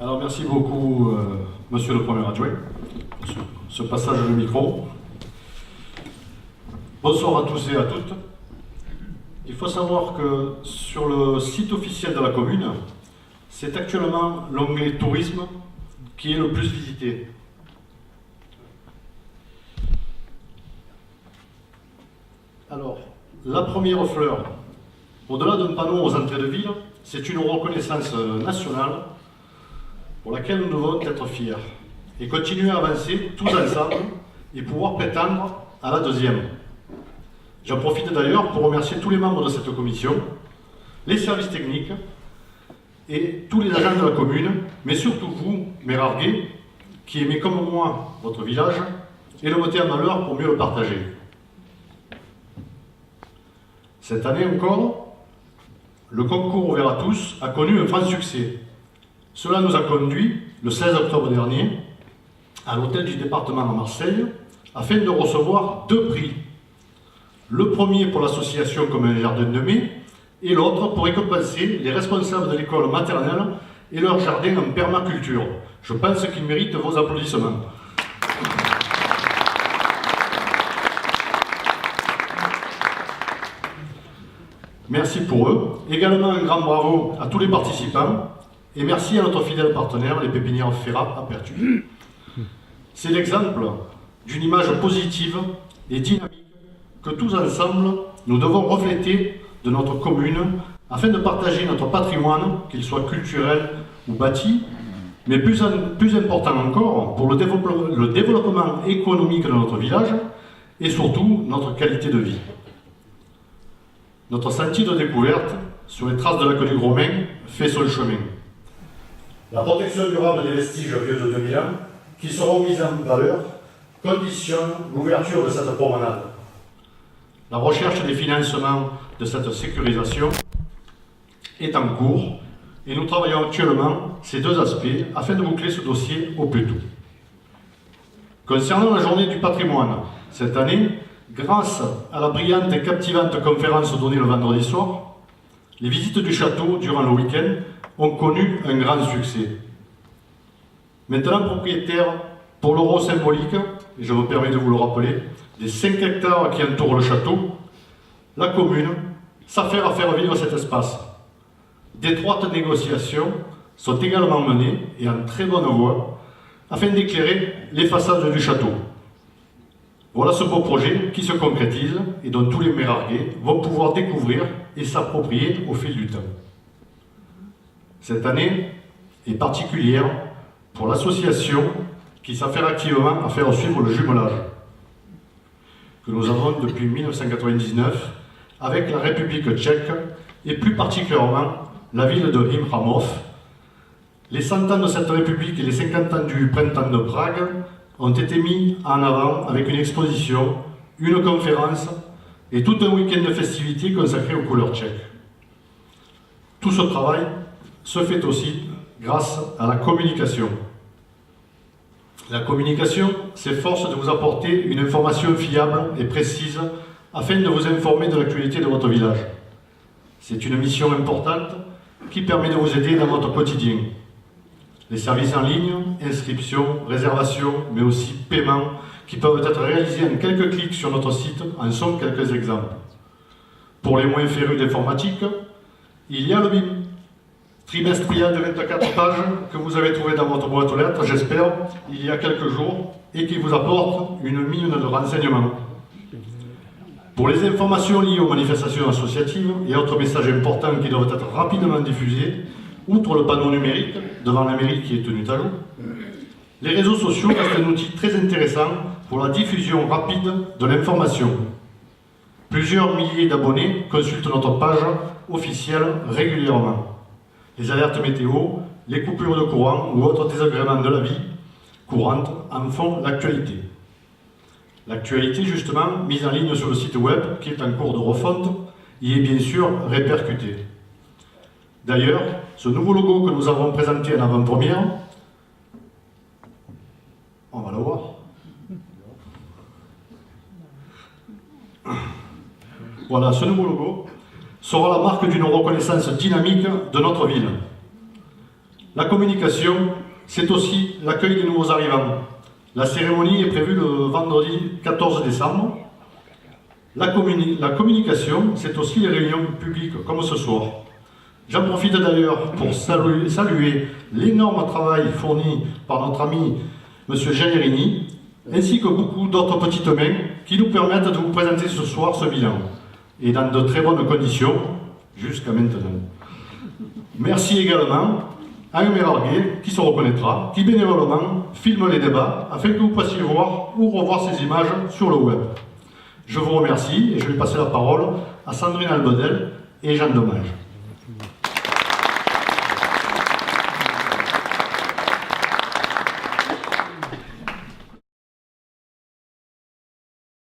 Alors merci beaucoup, Monsieur le Premier Adjoint, pour ce passage de micro. Bonsoir à tous et à toutes. Il faut savoir que sur le site officiel de la commune, c'est actuellement l'onglet tourisme qui est le plus visité. Alors, la première fleur, au-delà d'un panneau aux entrées de ville, c'est une reconnaissance nationale pour laquelle nous devons être fiers et continuer à avancer tous ensemble et pouvoir prétendre à la deuxième. J'en profite d'ailleurs pour remercier tous les membres de cette commission, les services techniques et tous les agents de la commune, mais surtout vous, maire Arguet, qui aimez comme moi votre village et le mettez en valeur pour mieux le partager. Cette année encore, le concours ouvert à tous a connu un franc succès. Cela nous a conduit, le 16 octobre dernier, à l'hôtel du département à Marseille, afin de recevoir 2 prix. Le premier pour l'association comme un jardin de mai, et l'autre pour récompenser les responsables de l'école maternelle et leur jardin en permaculture. Je pense qu'ils méritent vos applaudissements. Merci pour eux. Également un grand bravo à tous les participants et merci à notre fidèle partenaire, les pépinières Ferrat à Pertuis. C'est l'exemple d'une image positive et dynamique que tous ensemble, nous devons refléter de notre commune afin de partager notre patrimoine, qu'il soit culturel ou bâti, mais plus important encore, pour le développement économique de notre village et surtout notre qualité de vie. Notre sentier de découverte, sur les traces de l'aqueduc romain, fait son chemin. La protection durable des vestiges vieux de 2000 ans, qui seront mis en valeur, conditionne l'ouverture de cette promenade. La recherche des financements de cette sécurisation est en cours et nous travaillons actuellement ces 2 aspects afin de boucler ce dossier au plus tôt. Concernant la journée du patrimoine, cette année, grâce à la brillante et captivante conférence donnée le vendredi soir, les visites du château durant le week-end ont connu un grand succès. Maintenant propriétaire pour l'euro symbolique, et je me permets de vous le rappeler, des 5 hectares qui entourent le château, la commune s'affaire à faire vivre cet espace. D'étroites négociations sont également menées et en très bonne voie afin d'éclairer les façades du château. Voilà ce beau projet qui se concrétise et dont tous les maires arguais vont pouvoir découvrir et s'approprier au fil du temps. Cette année est particulière pour l'association qui s'affaire activement à faire suivre le jumelage que nous avons depuis 1999 avec la République tchèque et plus particulièrement la ville de Imramov. Les 100 ans de cette République et les 50 ans du printemps de Prague ont été mis en avant avec une exposition, une conférence et tout un week-end de festivités consacré aux couleurs tchèques. Tout ce travail se fait aussi grâce à la communication. La communication s'efforce de vous apporter une information fiable et précise afin de vous informer de l'actualité de votre village. C'est une mission importante qui permet de vous aider dans votre quotidien. Les services en ligne, inscription, réservation, mais aussi paiement, qui peuvent être réalisés en quelques clics sur notre site, en sont quelques exemples. Pour les moins férus d'informatique, il y a le BIM, trimestriel de 24 pages que vous avez trouvé dans votre boîte aux lettres, j'espère, il y a quelques jours, et qui vous apporte une mine de renseignements. Pour les informations liées aux manifestations associatives et autres messages importants qui doivent être rapidement diffusés, outre le panneau numérique devant la mairie qui est tenu à jour, les réseaux sociaux restent un outil très intéressant pour la diffusion rapide de l'information. Plusieurs milliers d'abonnés consultent notre page officielle régulièrement. Les alertes météo, les coupures de courant ou autres désagréments de la vie courante en font l'actualité. L'actualité, justement, mise en ligne sur le site web, qui est en cours de refonte, y est bien sûr répercutée. D'ailleurs, ce nouveau logo que nous avons présenté en avant-première, on va le voir. Voilà, ce nouveau logo sera la marque d'une reconnaissance dynamique de notre ville. La communication, c'est aussi l'accueil des nouveaux arrivants. La cérémonie est prévue le vendredi 14 décembre. La communication, c'est aussi les réunions publiques, comme ce soir. J'en profite d'ailleurs pour saluer l'énorme travail fourni par notre ami M. Giannerini, ainsi que beaucoup d'autres petites mains qui nous permettent de vous présenter ce soir ce bilan, et dans de très bonnes conditions, jusqu'à maintenant. Merci également à un Mérarguet qui se reconnaîtra, qui bénévolement filme les débats afin que vous puissiez voir ou revoir ces images sur le web. Je vous remercie et je vais passer la parole à Sandrine Albedel et Jeanne Dommage.